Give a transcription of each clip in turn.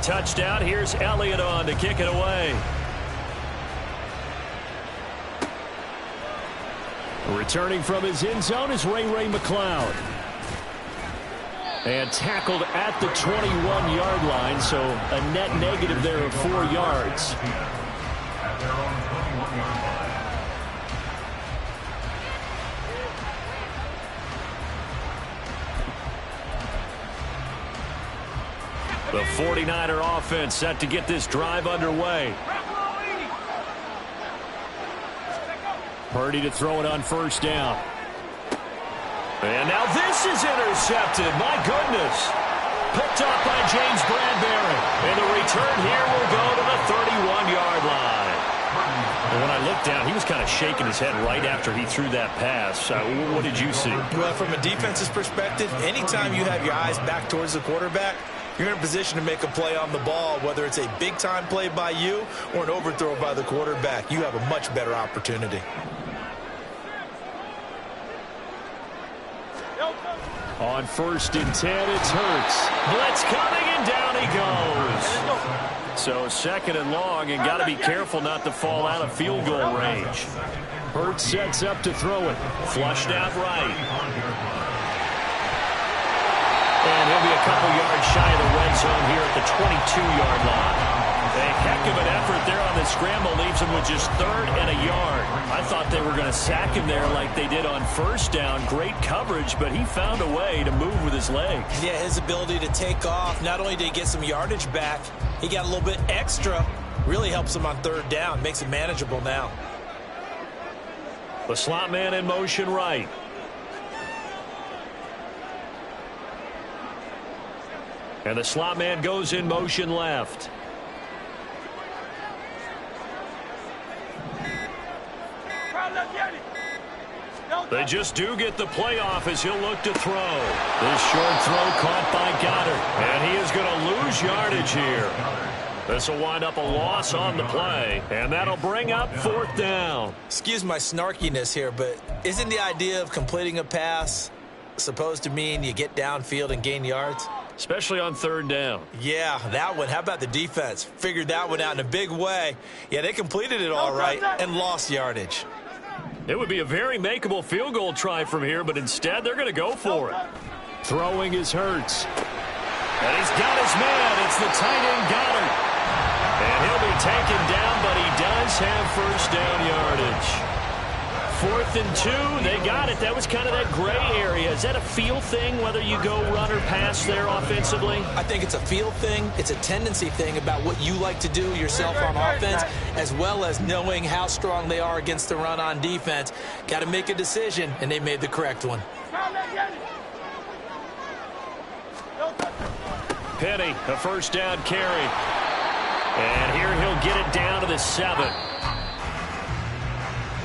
touchdown. Here's Elliott on to kick it away. Returning from his end zone is Ray McCloud. And tackled at the 21-yard line, so a net negative there of 4 yards. The 49er offense set to get this drive underway. Purdy to throw it on first down. And now this is intercepted. My goodness. Picked up by James Bradbury. And the return here will go to the 31-yard line. And when I looked down, he was kind of shaking his head right after he threw that pass. What did you see? Well, from a defense's perspective, anytime you have your eyes back towards the quarterback, you're in a position to make a play on the ball, whether it's a big-time play by you or an overthrow by the quarterback. You have a much better opportunity. On 1st and 10, it's Hurts. Blitz coming, and down he goes. So 2nd and long, and got to be careful not to fall out of field goal range. Hurts sets up to throw it. Flushed out right. And he'll be a couple yards shy of the red zone here at the 22-yard line. A heck of an effort there on the scramble leaves him with just 3rd and a yard. I thought they were going to sack him there like they did on 1st down. Great coverage, but he found a way to move with his legs. Yeah, his ability to take off. Not only did he get some yardage back, he got a little bit extra. Really helps him on 3rd down. Makes it manageable now. The slot man in motion right. And the slot man goes in motion left. They just do get the playoff as he'll look to throw. This short throw caught by Goddard. And he is going to lose yardage here. This will wind up a loss on the play. And that'll bring up 4th down. Excuse my snarkiness here, but isn't the idea of completing a pass supposed to mean you get downfield and gain yards? Especially on 3rd down. Yeah, that one. How about the defense? Figured that one out in a big way. Yeah, they completed it all right and lost yardage. It would be a very makeable field goal try from here, but instead they're going to go for it. Throwing is Hurts. And he's got his man. It's the tight end Goddard. And he'll be taken down, but he does have 1st down yardage. 4th and 2, they got it. That was kind of that gray area. Is that a feel thing, whether you go run or pass there offensively? I think it's a feel thing. It's a tendency thing about what you like to do yourself on offense, as well as knowing how strong they are against the run on defense. Got to make a decision, and they made the correct one. Penny, a 1st down carry. And here he'll get it down to the 7.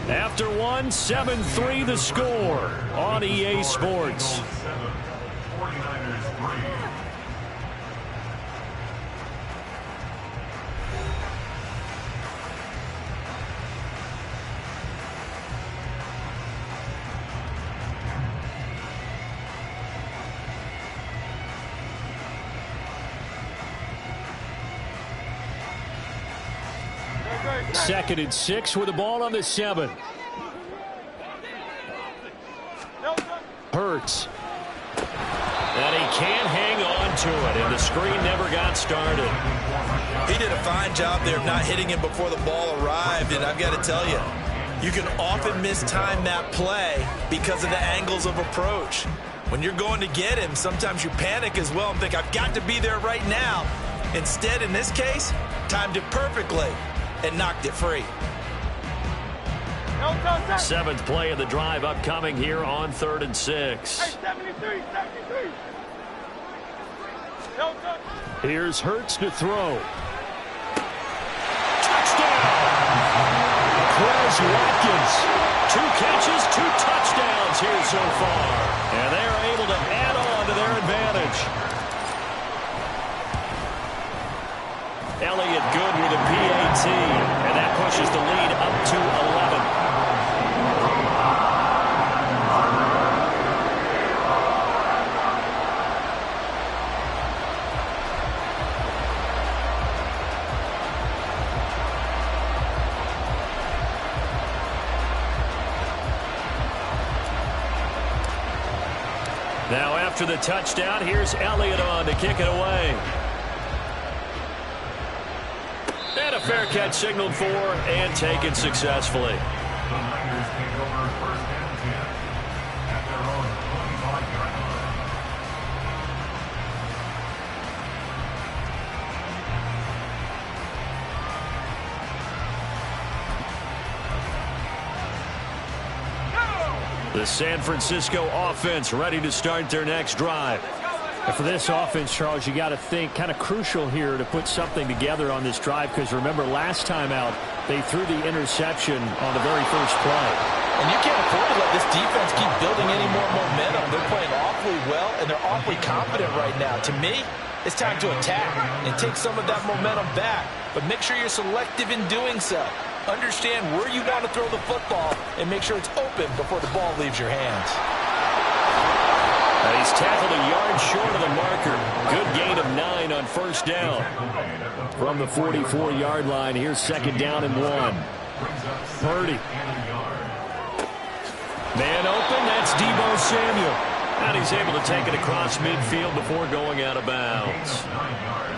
After 1, 7-3 the score on EA Sports. Second and 6 with the ball on the 7. Hurts. And he can't hang on to it, and the screen never got started. He did a fine job there of not hitting him before the ball arrived, and I've got to tell you, you can often mistime that play because of the angles of approach. When you're going to get him, sometimes you panic as well and think, I've got to be there right now. Instead, in this case, timed it perfectly and knocked it free. 7th play of the drive upcoming here on 3rd and 6. Here's Hurts to throw. Touchdown! Quez Watkins. 2 catches, 2 touchdowns here so far. And they're able to add on to their advantage. Elliott good with a PAT. And that pushes the lead up to 11. after the touchdown. Here's Elliott on to kick it away. And a fair catch signaled for and taken successfully. The San Francisco offense ready to start their next drive. And for this offense, Charles, you got to think kind of crucial here to put something together on this drive, because remember last time out they threw the interception on the very first play. And you can't afford to let this defense keep building any more momentum. They're playing awfully well, and they're awfully confident right now. To me, it's time to attack and take some of that momentum back, but make sure you're selective in doing so. Understand where you want to throw the football and make sure it's open before the ball leaves your hands. He's tackled a yard short of the marker. Good gain of 9 on first down. From the 44-yard line, here's second down and 1. Purdy. Man open, that's Deebo Samuel. And he's able to take it across midfield before going out of bounds.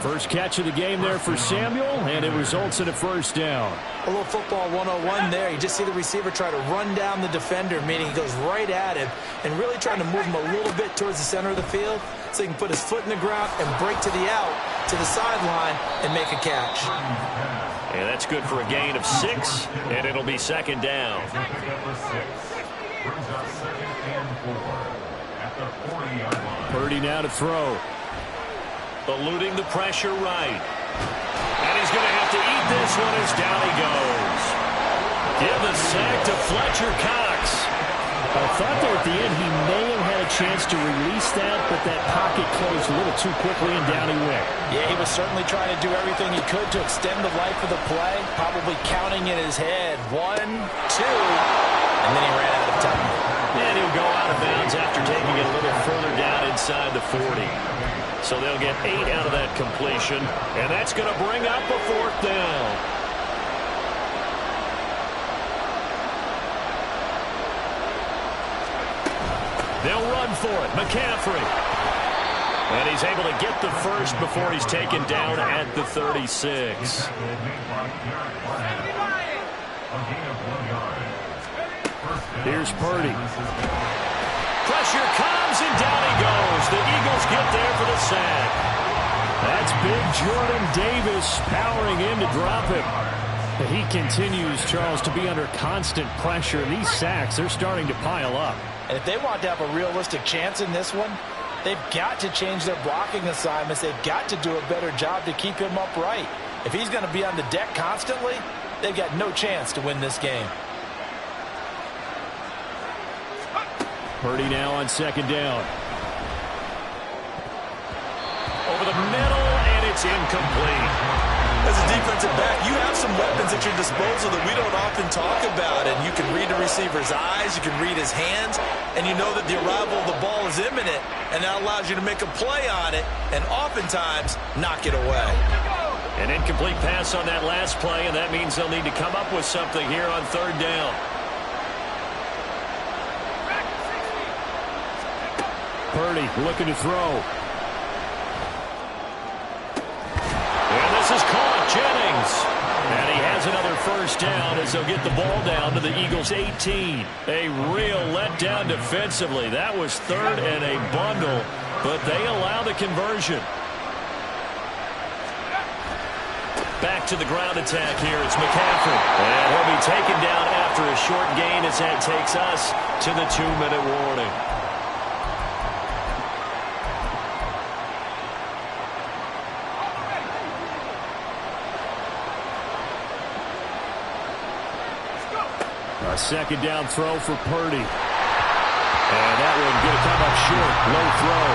First catch of the game there for Samuel, and it results in a first down. A little football 101 there. You just see the receiver try to run down the defender, meaning he goes right at him and really trying to move him a little bit towards the center of the field so he can put his foot in the ground and break to the out, to the sideline, and make a catch. And that's good for a gain of 6, and it'll be second down. Purdy now to throw. Eluding the pressure right. And he's going to have to eat this one as down he goes. Give the sack to Fletcher Cox. I thought there at the end he may have had a chance to release that, but that pocket closed a little too quickly and down he went. Yeah, he was certainly trying to do everything he could to extend the life of the play, probably counting in his head 1, 2, and then he ran out of time. And he'll go out of bounds after taking it a little further down inside the 40. So they'll get 8 out of that completion, and that's going to bring up a fourth down. They'll run for it. McCaffrey. And he's able to get the first before he's taken down at the 36. Here's Purdy. Pressure comes, and down he goes. The Eagles get there for the sack. That's big Jordan Davis powering in to drop him. He continues, Charles, to be under constant pressure. These sacks, they're starting to pile up. And if they want to have a realistic chance in this one, they've got to change their blocking assignments. They've got to do a better job to keep him upright. If he's going to be on the deck constantly, they've got no chance to win this game. Purdy now on second down. Over the middle, and it's incomplete. As a defensive back, you have some weapons at your disposal that we don't often talk about. And you can read the receiver's eyes, you can read his hands, and you know that the arrival of the ball is imminent, and that allows you to make a play on it and oftentimes knock it away. An incomplete pass on that last play, and that means they'll need to come up with something here on third down. Purdy looking to throw. And this is caught. Jennings. And he has another first down as they'll get the ball down to the Eagles' 18. A real letdown defensively. That was third and a bundle, but they allow the conversion. Back to the ground attack here. It's McCaffrey. And he'll be taken down after a short gain as that takes us to the 2-minute warning. A second down throw for Purdy. And that one going to come up short. Low throw.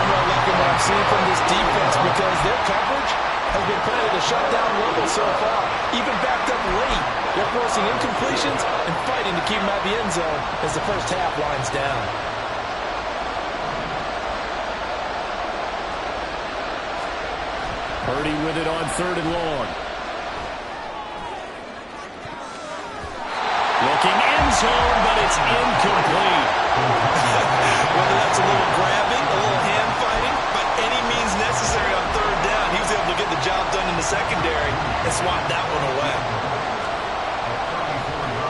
I'm not liking what I'm seeing from this defense because their coverage has been playing at a shutdown level so far. Even backed up late, they're forcing incompletions and fighting to keep them out of the end zone as the first half winds down. Purdy with it on third and long. Looking end zone, but it's incomplete. Whether that's a little grabbing and swat that one away.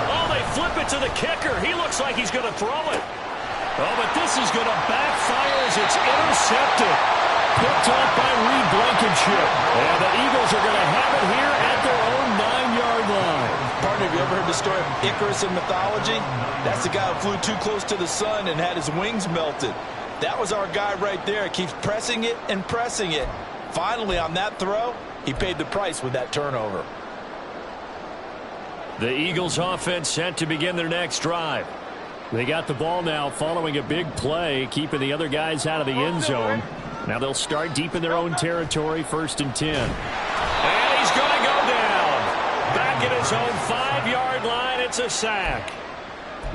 Oh, they flip it to the kicker. He looks like he's going to throw it. Oh, but this is going to backfire as it's intercepted. Picked off by Reed Blankenship. And the Eagles are going to have it here at their own 9-yard line. Partner, have you ever heard the story of Icarus in mythology? That's the guy who flew too close to the sun and had his wings melted. That was our guy right there. Keeps pressing it and pressing it. Finally, on that throw, he paid the price with that turnover. The Eagles offense set to begin their next drive. They got the ball now following a big play, keeping the other guys out of the end zone. Now they'll start deep in their own territory, 1st and 10. And he's going to go down. Back at his own 5-yard line, it's a sack.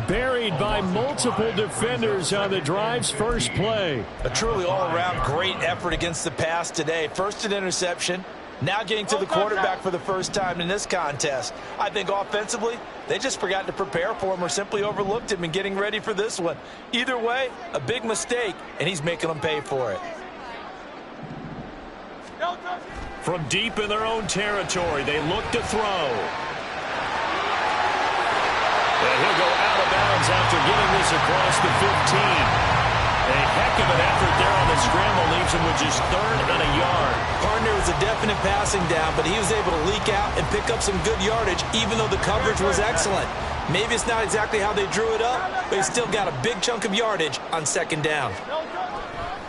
Buried by multiple defenders on the drive's first play. A truly all-around great effort against the pass today. First an interception, now getting to the quarterback for the first time in this contest. I think offensively, they just forgot to prepare for him or simply overlooked him in getting ready for this one. Either way, a big mistake, and he's making them pay for it. From deep in their own territory, they look to throw. And he'll go out of bounds after getting this across the 15. A heck of an effort there on the scramble leaves him with just 3rd and a yard. Partner was a definite passing down, but he was able to leak out and pick up some good yardage, even though the coverage was excellent. Maybe it's not exactly how they drew it up, but he still got a big chunk of yardage on 2nd down.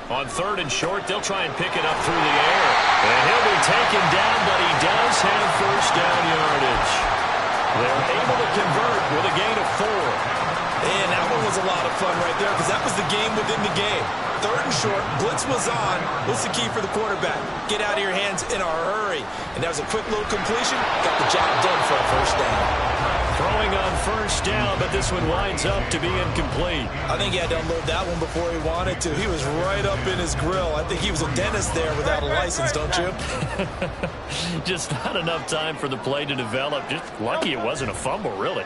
On 3rd and short, they'll try and pick it up through the air. And he'll be taken down, but he does have 1st down yardage. They're able to convert with a gain of 4. And that one was a lot of fun right there because that was the game within the game. 3rd and short, blitz was on. What's the key for the quarterback? Get out of your hands in a hurry. And that was a quick little completion. Got the job done for a 1st down. Throwing on 1st down, but this one winds up to be incomplete. I think he had to unload that one before he wanted to. He was right up in his grill. I think he was a dentist there without a license, don't you? Just not enough time for the play to develop. Just lucky it wasn't a fumble, really.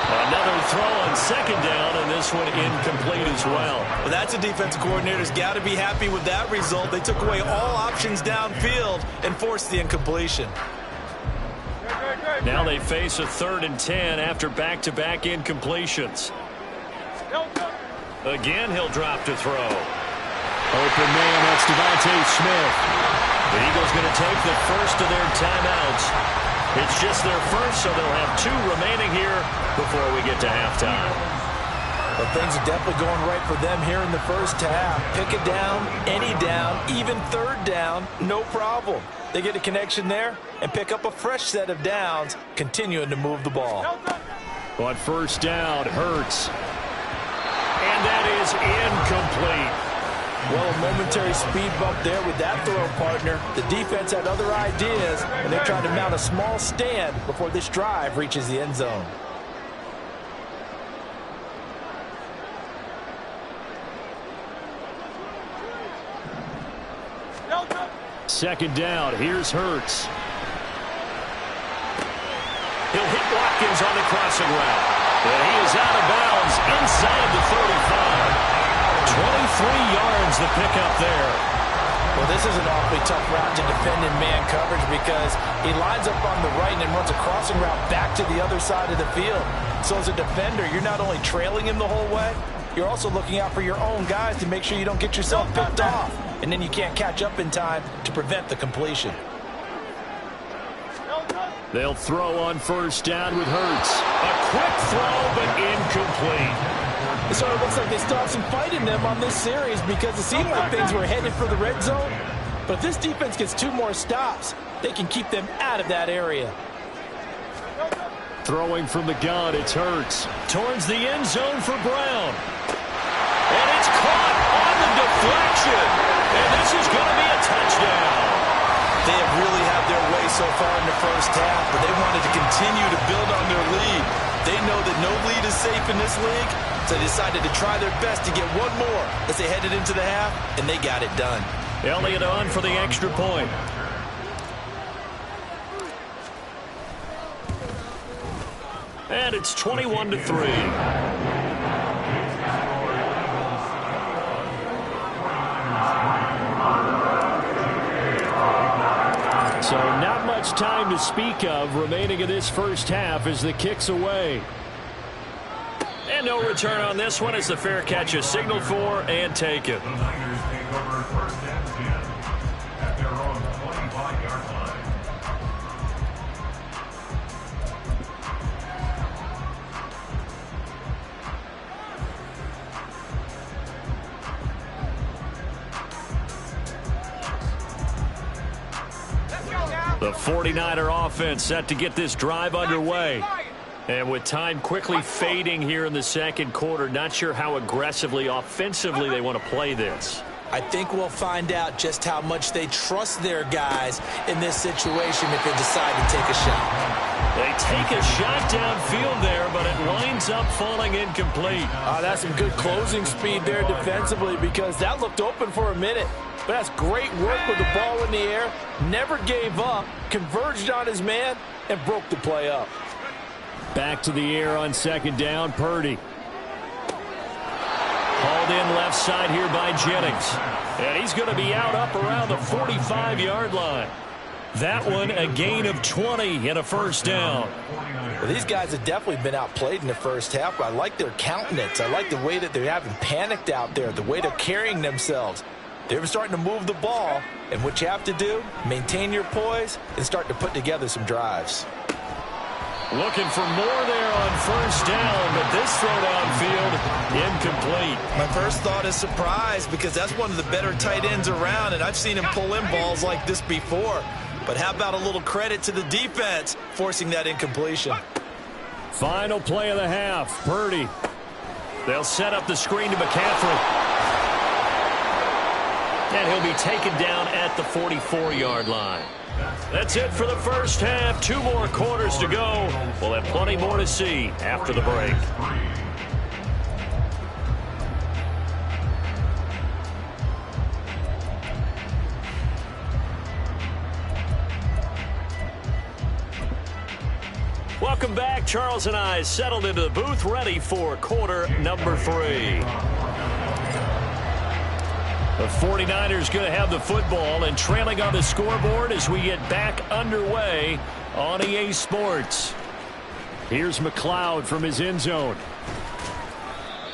Another throw on 2nd down, and this one incomplete as well. Well, that's a defensive coordinator's got to be happy with that result. They took away all options downfield and forced the incompletion. Now they face a 3rd and 10 after back-to-back incompletions. Again, he'll drop to throw. Open man, that's Devontae Smith. The Eagles going to take the first of their timeouts. It's just their first, so they'll have 2 remaining here before we get to halftime. But things are definitely going right for them here in the first half. Pick it down, any down, even 3rd down, no problem. They get a connection there and pick up a fresh set of downs, continuing to move the ball. On 1st down, Hurts. And that is incomplete. Well, a momentary speed bump there with that throw, partner. The defense had other ideas, and they're trying to mount a small stand before this drive reaches the end zone. Second down, here's Hurts. He'll hit Watkins on the crossing route. And he is out of bounds inside the 35. 23 yards the pickup there. Well, this is an awfully tough route to defend in man coverage because he lines up on the right and then runs a crossing route back to the other side of the field. So as a defender, you're not only trailing him the whole way, you're also looking out for your own guys to make sure you don't get yourself picked off. And then you can't catch up in time to prevent the completion. They'll throw on 1st down with Hurts. A quick throw, but incomplete. It sort of looks like they still have some fight in them on this series because it seemed like things were headed for the red zone. But if this defense gets 2 more stops, they can keep them out of that area. Throwing from the gun, it's Hurts. Towards the end zone for Brown. And it's caught on the deflection. And this is going to be a touchdown. They have really had their way so far in the first half, but they wanted to continue to build on their lead. They know that no lead is safe in this league, so they decided to try their best to get 1 more as they headed into the half, and they got it done. Elliott on for the extra point. And it's 21-3. So not much time to speak of remaining in this first half as the kick's away. And no return on this one as the fair catch is signaled for and taken. The Niners take over first and 10 at their own 25-yard line. The 49er offense set to get this drive underway. And with time quickly fading here in the second quarter, not sure how aggressively, offensively they want to play this. I think we'll find out just how much they trust their guys in this situation if they decide to take a shot. They take a shot downfield there, but it winds up falling incomplete. That's some good closing speed there defensively because that looked open for a minute. But that's great work with the ball in the air. Never gave up, converged on his man, and broke the play up. Back to the air on second down, Purdy. Hauled in left side here by Jennings. And he's going to be out up around the 45-yard line. That one a gain of 20 and a first down. Well, these guys have definitely been outplayed in the first half. I like their countenance. I like the way that they haven't panicked out there, the way they're carrying themselves. They're starting to move the ball, and what you have to do, maintain your poise and start to put together some drives. Looking for more there on first down, but this throw downfield incomplete. My first thought is surprise because that's one of the better tight ends around, and I've seen him pull in balls like this before. But how about a little credit to the defense forcing that incompletion? Final play of the half, Purdy. They'll set up the screen to McCaffrey. And he'll be taken down at the 44-yard line. That's it for the first half. 2 more quarters to go. We'll have plenty more to see after the break. Welcome back. Charles and I settled into the booth, ready for quarter number 3. The 49ers going to have the football and trailing on the scoreboard as we get back underway on EA Sports. Here's McLeod from his end zone.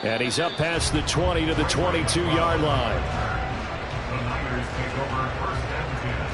And he's up past the 20 to the 22-yard line. The Niners take over first and 10.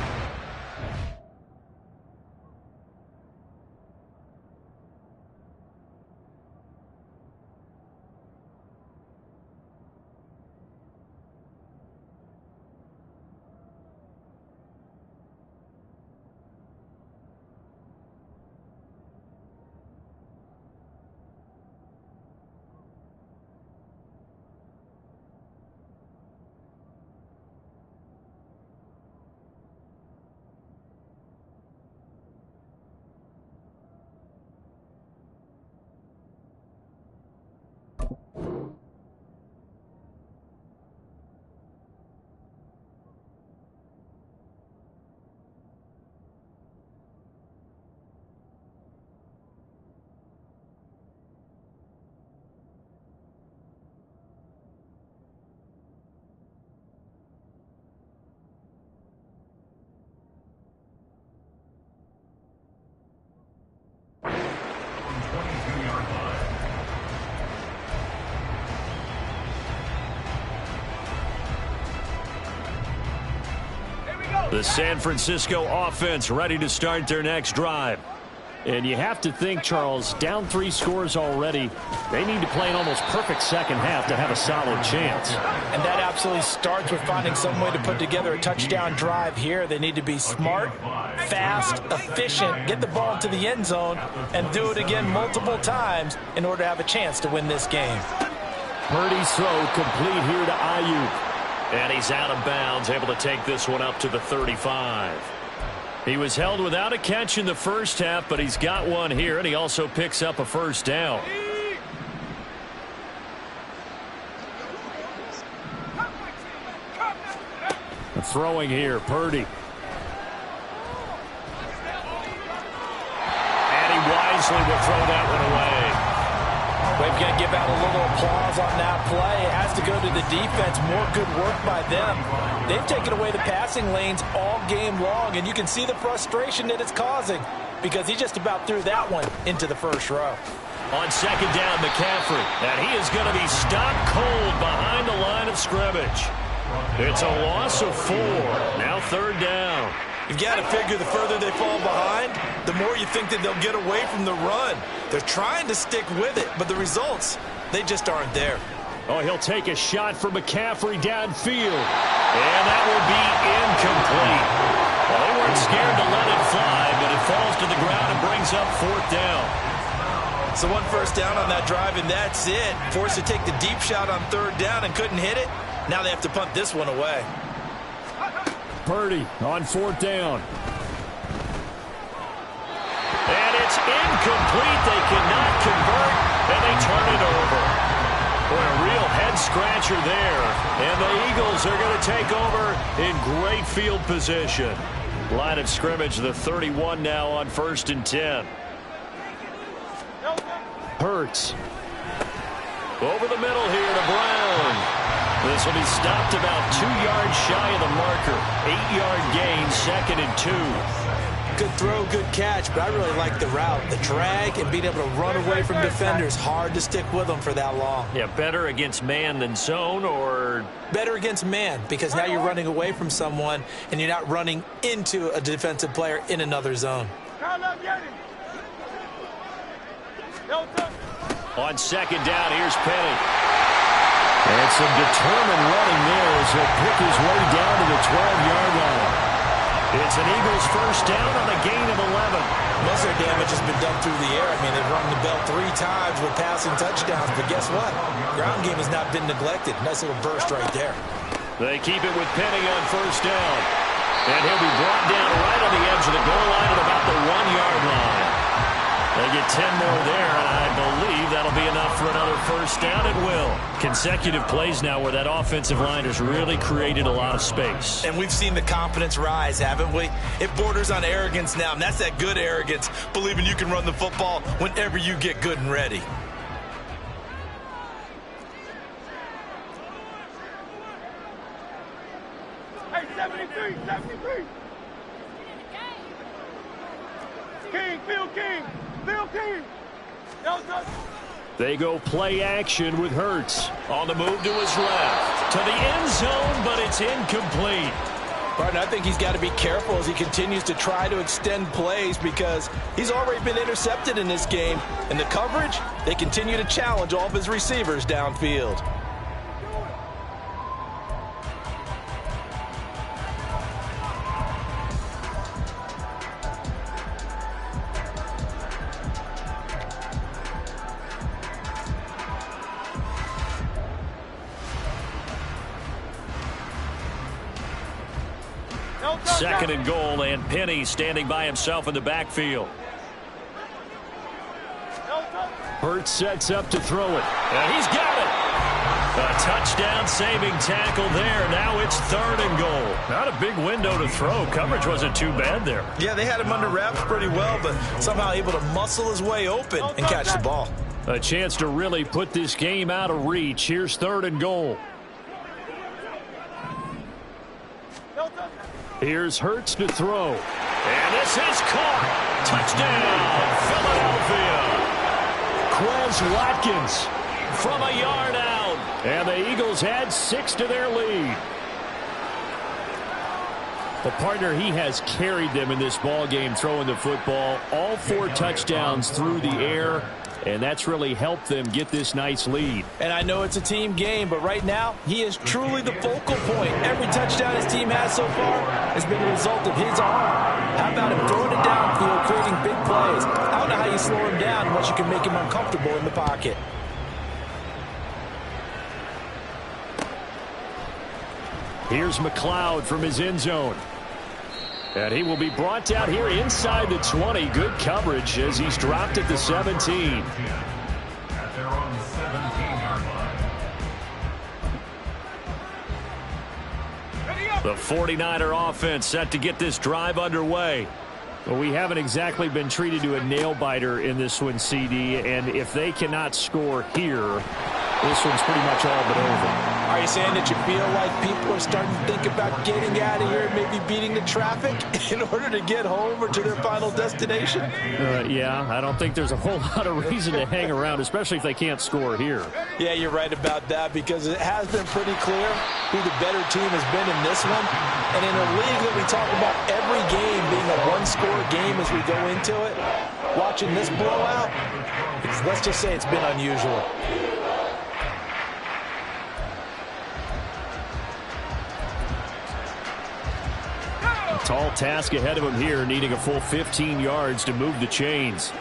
The San Francisco offense ready to start their next drive. And you have to think, Charles, down 3 scores already. They need to play an almost perfect second half to have a solid chance. And that absolutely starts with finding some way to put together a touchdown drive here. They need to be smart, fast, efficient, get the ball into the end zone, and do it again multiple times in order to have a chance to win this game. Purdy's throw complete here to Ayuk. And he's out of bounds, able to take this one up to the 35. He was held without a catch in the first half, but he's got one here, and he also picks up a first down. Throwing here, Purdy. And he wisely will throw that one away. We've got to give out a little applause on that play. It has to go to the defense. More good work by them. They've taken away the passing lanes all game long, and you can see the frustration that it's causing because he just about threw that one into the first row. On second down, McCaffrey, and he is going to be stopped cold behind the line of scrimmage. It's a loss of 4. Now third down. You've got to figure the further they fall behind, the more you think that they'll get away from the run. They're trying to stick with it, but the results, they just aren't there. Oh, he'll take a shot for McCaffrey downfield. And that will be incomplete. Well, they weren't scared to let it fly, but it falls to the ground and brings up fourth down. So 1 first down on that drive, and that's it. Forced to take the deep shot on third down and couldn't hit it. Now they have to punt this one away. Purdy on fourth down. And it's incomplete. They cannot convert, and they turn it over. Boy, a real head-scratcher there. And the Eagles are going to take over in great field position. Line of scrimmage, the 31 now on 1st and 10. Hurts. Over the middle here to Brown. This will be stopped about 2 yards shy of the marker. 8-yard gain, 2nd and 2. Good throw, good catch, but I really like the route. The drag and being able to run away from defenders. Hard to stick with them for that long. Yeah, better against man than zone, or? Better against man, because now you're running away from someone and you're not running into a defensive player in another zone. On second down, here's Penny. And some determined running there as he'll pick his way down to the 12-yard line. It's an Eagles first down on a gain of 11. Most of their damage has been done through the air. I mean, they've rung the bell 3 times with passing touchdowns, but guess what? Ground game has not been neglected. Nice little burst right there. They keep it with Penny on first down. And he'll be brought down right on the edge of the goal line at about the 1-yard line. They get 10 more there, and I believe that'll be enough for another first down. It will. Consecutive plays now where that offensive line has really created a lot of space. And we've seen the confidence rise, haven't we? It borders on arrogance now, and that's that good arrogance, believing you can run the football whenever you get good and ready. Hey, 73, 73. King, Phil King. Phil King. They go play action with Hurts. On the move to his left. To the end zone, but it's incomplete. Barton, I think he's got to be careful as he continues to try to extend plays because he's already been intercepted in this game. And the coverage, they continue to challenge all of his receivers downfield. Second and goal, and Penny standing by himself in the backfield. Hurts sets up to throw it. And he's got it. A touchdown-saving tackle there. Now it's 3rd and goal. Not a big window to throw. Coverage wasn't too bad there. Yeah, they had him under wraps pretty well, but somehow able to muscle his way open and catch the ball. A chance to really put this game out of reach. Here's 3rd and goal. Here's Hurts to throw. And this is caught. Touchdown, Philadelphia. Quez Watkins from a yard out. And the Eagles add 6 to their lead. The partner, he has carried them in this ball game throwing the football. All 4 touchdowns through the air. And that's really helped them get this nice lead. And I know it's a team game, but right now, he is truly the focal point. Every touchdown his team has so far has been a result of his arm. How about him throwing it downfield, creating big plays? I don't know how you slow him down once you can make him uncomfortable in the pocket. Here's McLeod from his end zone. And he will be brought down here inside the 20. Good coverage as he's dropped at the 17. At their own 17-yard line. The 49er offense set to get this drive underway. Well, we haven't exactly been treated to a nail-biter in this one, CD, and if they cannot score here, this one's pretty much all but over. Are you saying that you feel like people are starting to think about getting out of here and maybe beating the traffic in order to get home or to their final destination? Yeah, I don't think there's a whole lot of reason to hang around, especially if they can't score here. Yeah, you're right about that because it has been pretty clear who the better team has been in this one. And in a league that we talk about every game being a one-score game as we go into it, watching this blowout, let's just say it's been unusual. Tall task ahead of him here, needing a full 15 yards to move the chains.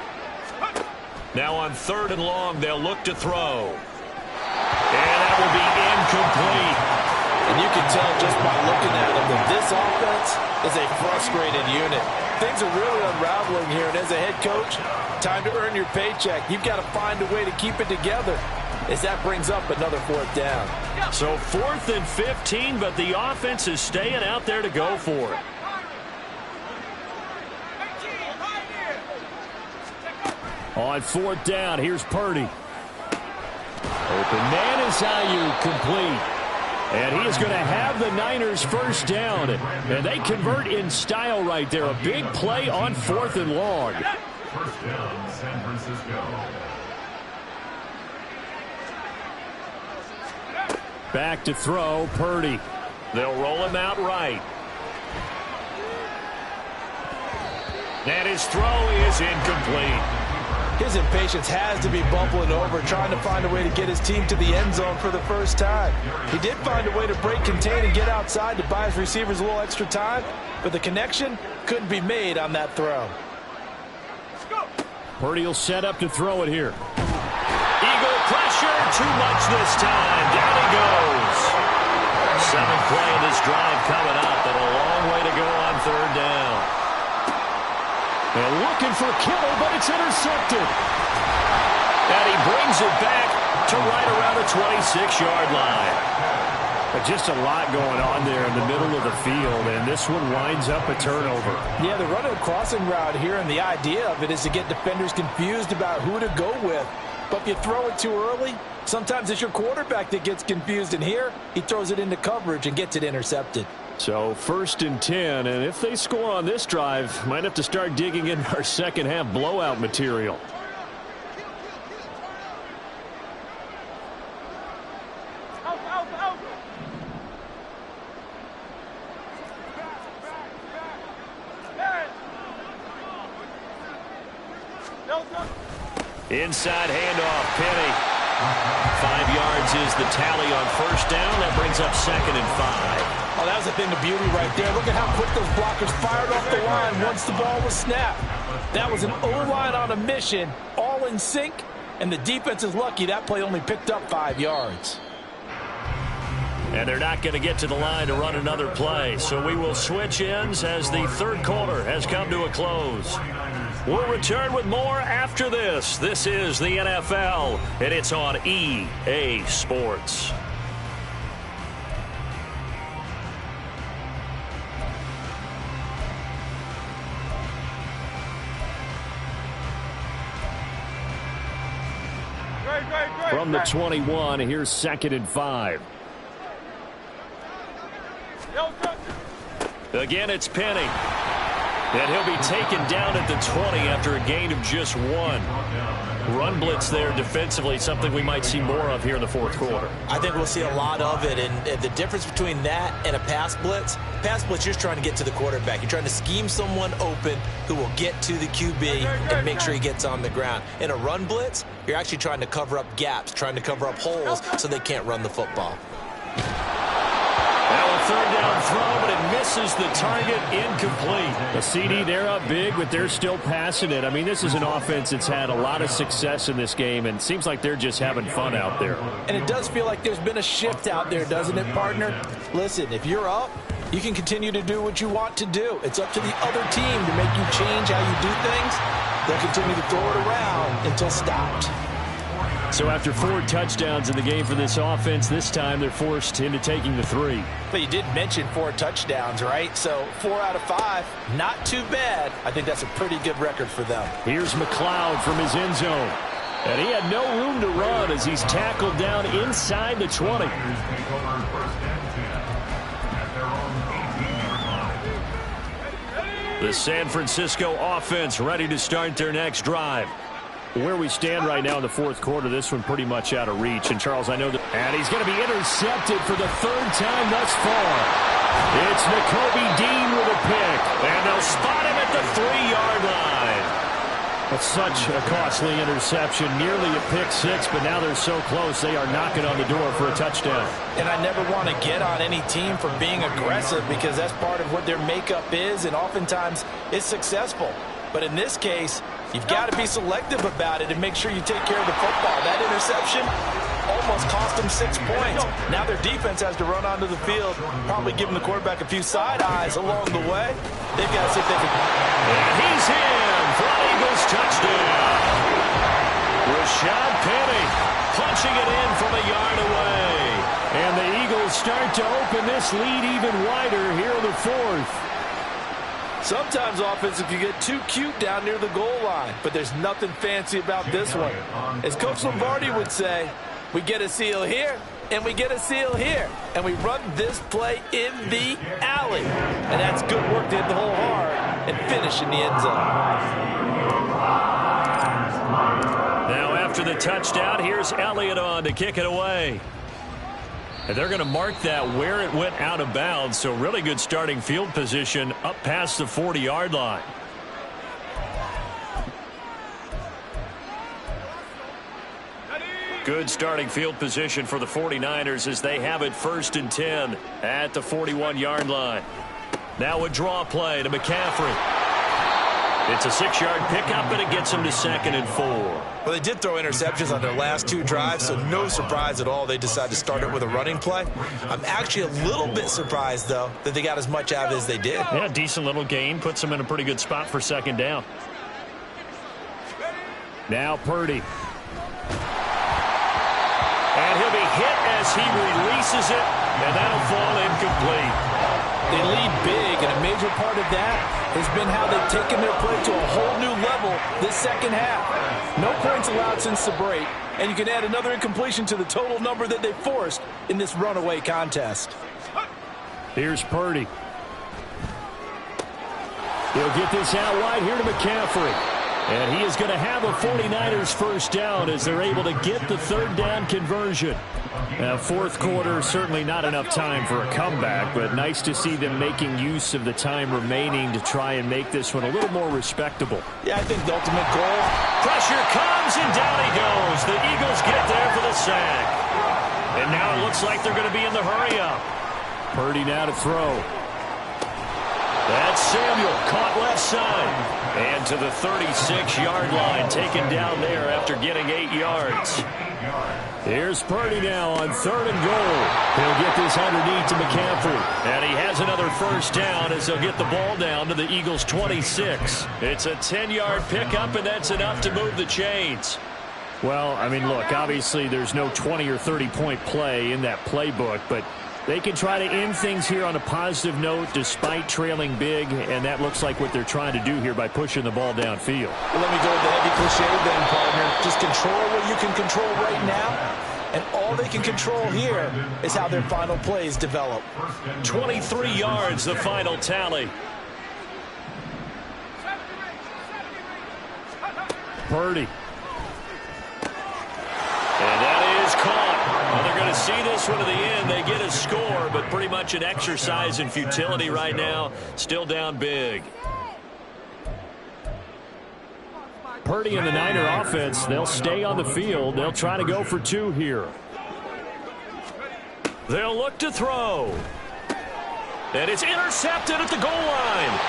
Now on 3rd and long, they'll look to throw. And that will be incomplete. And you can tell just by looking at them that this offense is a frustrated unit. Things are really unraveling here, and as a head coach, time to earn your paycheck. You've got to find a way to keep it together as that brings up another 4th down. So 4th and 15, but the offense is staying out there to go for it. On 4th down, here's Purdy. Open man is Ayuk, complete. And he is going to have the Niners 1st down. And they convert in style right there. A big play on 4th and long. 1st down, San Francisco. Back to throw, Purdy. They'll roll him out right. And his throw is incomplete. His impatience has to be bubbling over, trying to find a way to get his team to the end zone for the first time. He did find a way to break contain and get outside to buy his receivers a little extra time, but the connection couldn't be made on that throw. Purdy will set up to throw it here. Eagle pressure, too much this time. Down he goes. 7th play of this drive coming up, and a long way to go on 3rd down. And looking for Kittle, but it's intercepted. And he brings it back to right around the 26-yard line. But just a lot going on there in the middle of the field, and this one winds up a turnover. Yeah, they're running a crossing route here, and the idea of it is to get defenders confused about who to go with. But if you throw it too early, sometimes it's your quarterback that gets confused, and here he throws it into coverage and gets it intercepted. So 1st and 10, and if they score on this drive, might have to start digging in our second half blowout material. Inside handoff, Penny. 5 yards is the tally on 1st down. That brings up 2nd and 5. Oh, that was a thing of beauty right there. Look at how quick those blockers fired off the line once the ball was snapped. That was an O-line on a mission, all in sync, and the defense is lucky that play only picked up 5 yards. And they're not going to get to the line to run another play, so we will switch ends as the 3rd quarter has come to a close. We'll return with more after this. This is the NFL, and it's on EA Sports. From the 21, here's 2nd and 5. Again, it's Penny. And he'll be taken down at the 20 after a gain of just 1. Run blitz there defensively, something we might see more of here in the 4th quarter. I think we'll see a lot of it, and the difference between that and a pass blitz, you're just trying to get to the quarterback. You're trying to scheme someone open who will get to the QB and make sure he gets on the ground. In a run blitz, you're actually trying to cover up gaps, trying to cover up holes so they can't run the football. Now a 3rd down throw, but it misses the target, incomplete. The CD, they're up big, but they're still passing it. I mean, this is an offense that's had a lot of success in this game, and it seems like they're just having fun out there. And it does feel like there's been a shift out there, doesn't it, partner? Listen, if you're up, you can continue to do what you want to do. It's up to the other team to make you change how you do things. They'll continue to throw it around until stopped. So after 4 touchdowns in the game for this offense, this time they're forced into taking the 3. But you did mention 4 touchdowns, right? So 4 out of 5, not too bad. I think that's a pretty good record for them. Here's McLeod from his end zone. And he had no room to run as he's tackled down inside the 20. The San Francisco offense ready to start their next drive. Where we stand right now in the fourth quarter, this one pretty much out of reach. And, Charles, I know that. And he's going to be intercepted for the 3rd time thus far. It's Nakobe Dean with a pick. And they'll spot him at the 3-yard line. That's such a costly interception. Nearly a pick 6, but now they're so close they are knocking on the door for a touchdown. And I never want to get on any team for being aggressive because that's part of what their makeup is, and oftentimes it's successful. But in this case, you've got to be selective about it and make sure you take care of the football. That interception almost cost them 6 points. Now their defense has to run onto the field, probably giving the quarterback a few side eyes along the way. They've got to see if they can. And he's in for an Eagles touchdown. Rashad Penny punching it in from a yard away. And the Eagles start to open this lead even wider here in the 4th. Sometimes offense, if you get too cute down near the goal line, but there's nothing fancy about this one. As Coach Lombardi would say, we get a seal here, and we get a seal here, and we run this play in the alley. And that's good work to hit the hole hard and finish in the end zone. Now after the touchdown, here's Elliott on to kick it away. And they're going to mark that where it went out of bounds, so really good starting field position up past the 40-yard line. Good starting field position for the 49ers as they have it 1st and 10 at the 41-yard line. Now a draw play to McCaffrey. It's a 6-yard pickup, and it gets them to 2nd and 4. Well, they did throw interceptions on their last 2 drives, so no surprise at all they decided to start it with a running play. I'm actually a little bit surprised, though, that they got as much out of it as they did. Yeah, decent little gain. Puts them in a pretty good spot for 2nd down. Now Purdy. And he'll be hit as he releases it, and that'll fall incomplete. They lead big, and a major part of that has been how they've taken their play to a whole new level this second half. No points allowed since the break, and you can add another incompletion to the total number that they forced in this runaway contest. Here's Purdy. He'll get this out wide here to McCaffrey. And he is going to have a 49ers first down as they're able to get the 3rd down conversion. Now, 4th quarter, certainly not enough time for a comeback, but nice to see them making use of the time remaining to try and make this one a little more respectable. Yeah, I think the ultimate goal. Pressure comes, and down he goes. The Eagles get there for the sack. And now it looks like they're going to be in the hurry-up. Purdy now to throw. That's Samuel, caught left side. And to the 36-yard line, taken down there after getting 8 yards. Here's Purdy now on 3rd and goal. He'll get this underneath to McCaffrey. And he has another first down as they'll get the ball down to the Eagles' 26. It's a 10-yard pickup, and that's enough to move the chains. Well, I mean, look, obviously there's no 20 or 30-point play in that playbook, but they can try to end things here on a positive note despite trailing big, and that looks like what they're trying to do here by pushing the ball downfield. Well, let me go with the heavy cliche then, partner. Just control what you can control right now, and all they can control here is how their final plays develop. 23 yards, the final tally. Purdy. And that is caught. Well, they're going to see this one to the end. They get a score, but pretty much an exercise in futility right now. Still down big. Purdy and the Niner offense, they'll stay on the field. They'll try to go for 2 here. They'll look to throw. And it's intercepted at the goal line.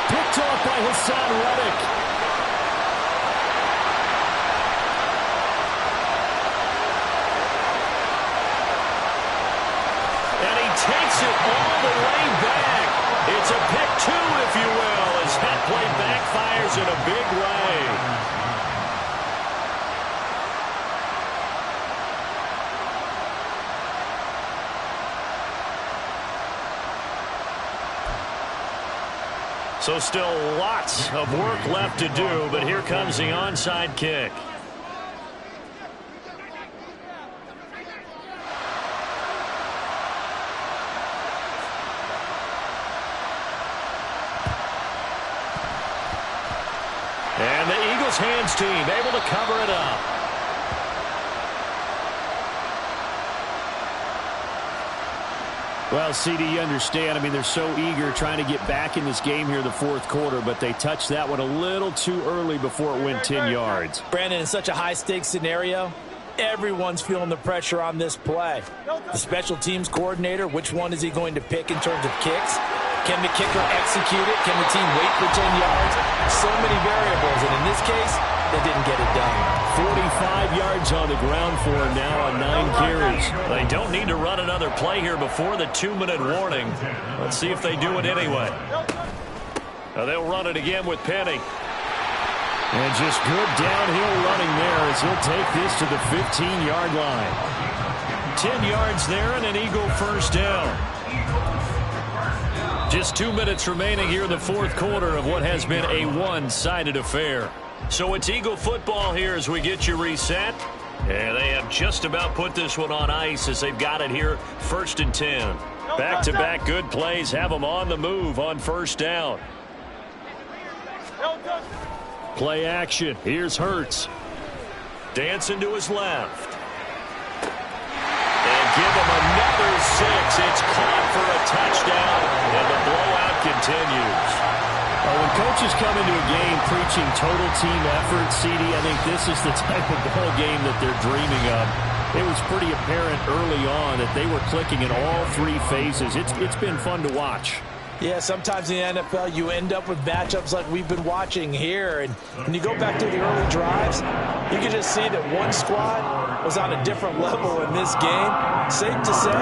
Picked off by Hassan Reddick. Takes it all the way back. It's a pick 2, if you will, as that play backfires in a big way. So still lots of work left to do, but here comes the onside kick. And the Eagles hands team able to cover it up. Well, CD, you understand. I mean, they're so eager trying to get back in this game here in the fourth quarter, but they touched that one a little too early before it went 10 yards. Brandon, in such a high-stakes scenario, everyone's feeling the pressure on this play. The special teams coordinator, which one is he going to pick in terms of kicks? Can the kicker execute it? Can the team wait for 10 yards? So many variables, and in this case, they didn't get it done. 45 yards on the ground for him now on 9 carries. They don't need to run another play here before the 2-minute warning. Let's see if they do it anyway. They'll run it again with Penny. And just good downhill running there as he'll take this to the 15-yard line. 10 yards there and an Eagle first down. Just 2 minutes remaining here in the fourth quarter of what has been a one-sided affair. So it's Eagle football here as we get you reset. And they have just about put this one on ice as they've got it here first and 10. Back-to-back good plays have them on the move on first down. Play action. Here's Hurts. Dancing to his left. And give him another 6. It's caught for a touchdown, and the blowout continues. When coaches come into a game preaching total team effort, CD, I think this is the type of ball game that they're dreaming of. It was pretty apparent early on that they were clicking in all 3 phases. It's been fun to watch. Yeah, sometimes in the NFL you end up with matchups like we've been watching here. And when you go back to the early drives, you can just see that one squad was on a different level in this game. Safe to say,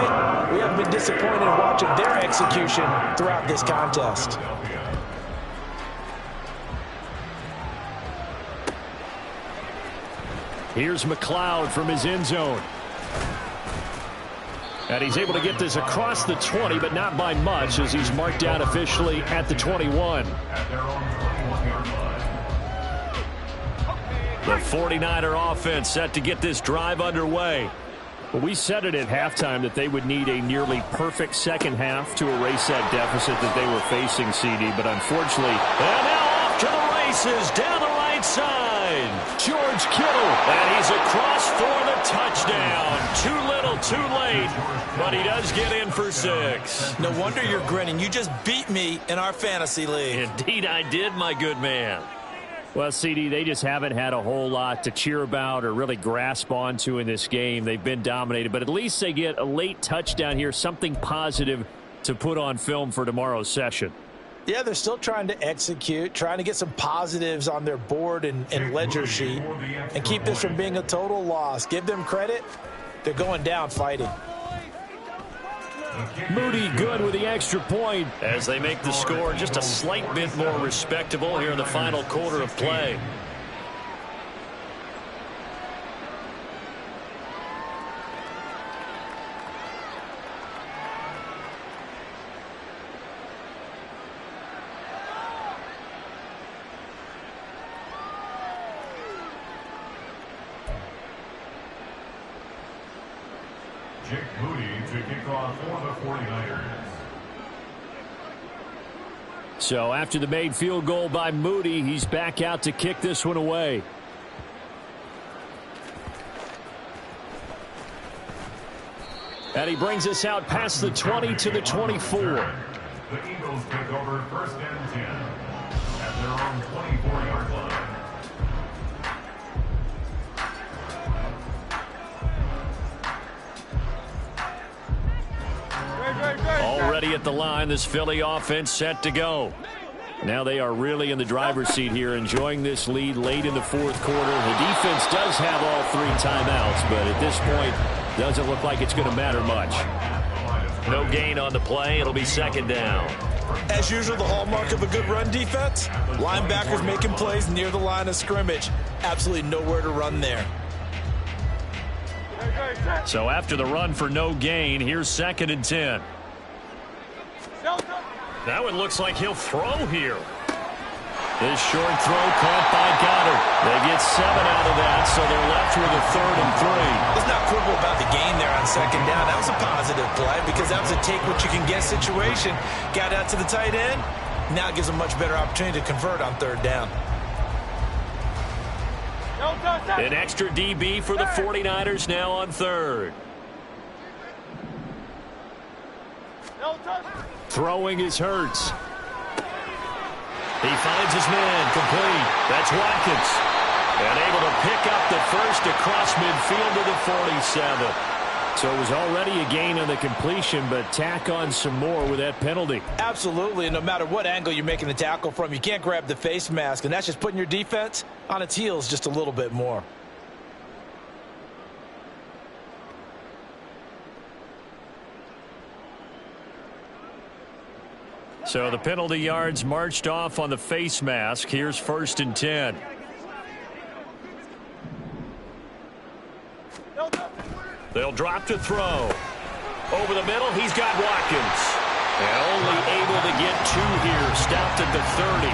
we have been disappointed in watching their execution throughout this contest. Here's McLeod from his end zone. And he's able to get this across the 20, but not by much as he's marked down officially at the 21. The 49er offense set to get this drive underway. Well, we said it at halftime that they would need a nearly perfect second half to erase that deficit that they were facing, CD, but unfortunately... And now off to the races down the right side. George Kittle. And he's across for the touchdown. Too little, too late, but he does get in for 6. No wonder you're grinning. You just beat me in our fantasy league. Indeed I did, my good man. Well, CD, they just haven't had a whole lot to cheer about or really grasp onto in this game. They've been dominated, but at least they get a late touchdown here, something positive to put on film for tomorrow's session. Yeah, they're still trying to execute, trying to get some positives on their board and ledger sheet and keep this from being a total loss. Give them credit. They're going down fighting. Moody good with the extra point. As they make the score just a slight bit more respectable here in the final quarter of play. Jake Moody to kick off for the 49ers. So after the made field goal by Moody, he's back out to kick this one away. And he brings us out past the 20 to the 24. The Eagles take over first and 10 at their own 24-yard line. Already at the line, this Philly offense set to go. Now they are really in the driver's seat here, enjoying this lead late in the fourth quarter. The defense does have all 3 timeouts, but at this point, doesn't look like it's going to matter much. No gain on the play. It'll be second down. As usual, the hallmark of a good run defense, linebackers making plays near the line of scrimmage. Absolutely nowhere to run there. So after the run for no gain, here's second and 10. That one looks like he'll throw here. This short throw caught by Goddard. They get 7 out of that, so they're left with a 3rd and 3. Let's not quibble about the gain there on 2nd down. That was a positive play because that was a take-what-you-can-get situation. Got out to the tight end. Now it gives them much better opportunity to convert on 3rd down. An extra DB for the 49ers now on 3rd. Throwing is Hurts. He finds his man, complete. That's Watkins. And able to pick up the first across midfield to the 47. So it was already a gain on the completion, but tack on some more with that penalty. Absolutely, and no matter what angle you're making the tackle from, you can't grab the face mask, and that's just putting your defense on its heels just a little bit more. So the penalty yards marched off on the face mask. Here's 1st and 10. They'll drop to throw. Over the middle, he's got Watkins. And only able to get 2 here. Stopped at the 30.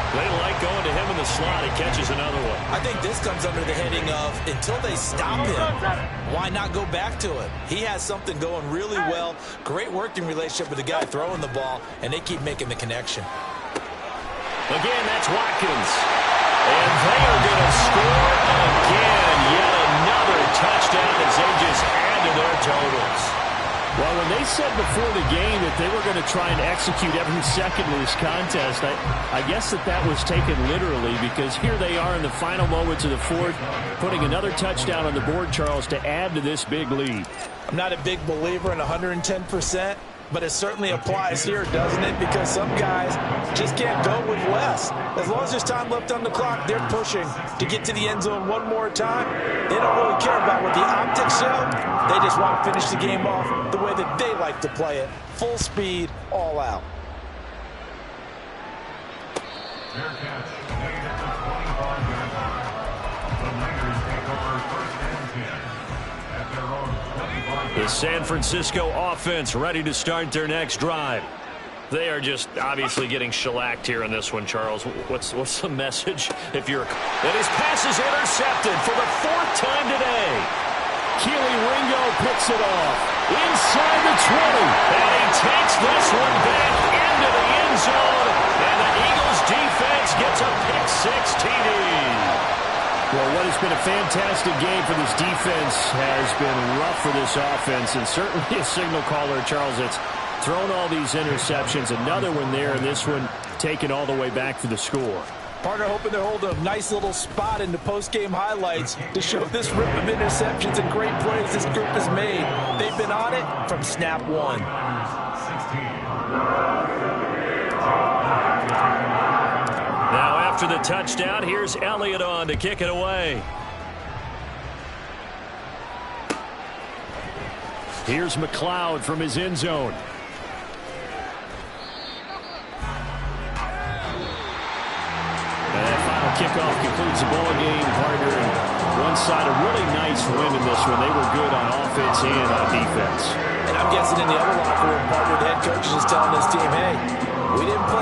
They like going to him in the slot. He catches another one. I think this comes under the heading of until they stop him, why not go back to it? He has something going really well. Great working relationship with the guy throwing the ball, and they keep making the connection. Again, that's Watkins. And they are going to score again. Yet another touchdown as they just add to their totals. Well, when they said before the game that they were going to try and execute every second of this contest, I guess that was taken literally, because here they are in the final moments of the 4th, putting another touchdown on the board, Charles, to add to this big lead. I'm not a big believer in 110%, but it certainly applies here, doesn't it? Because some guys just can't go with less. As long as there's time left on the clock, they're pushing to get to the end zone one more time. They don't really care about what the optics show. They just want to finish the game off the way that they like to play it. Full speed, all out. Fair catch. Negative to 25-yard line. The Niners take over 1st and 10 at their own 25-yard line. The San Francisco offense ready to start their next drive. They are just obviously getting shellacked here in this one, Charles. What's the message? And his pass is intercepted for the 4th time today. Keely Ringo picks it off inside the 20. And he takes this one back into the end zone. And the Eagles defense gets a pick-6 TD. Well, what has been a fantastic game for this defense has been rough for this offense, and certainly a signal caller, Charles, that's thrown all these interceptions. Another one there, and this one taken all the way back for the score. Partner hoping to hold a nice little spot in the post-game highlights to show this rip of interceptions and great plays this group has made. They've been on it from snap 1. Now after the touchdown, here's Elliott on to kick it away. Here's McLeod from his end zone. And that final kickoff concludes the ball game, partner. And one side a really nice win in this one. They were good on offense and on defense. And I'm guessing in the other locker room, partner, the head coach is just telling this team, hey, we didn't play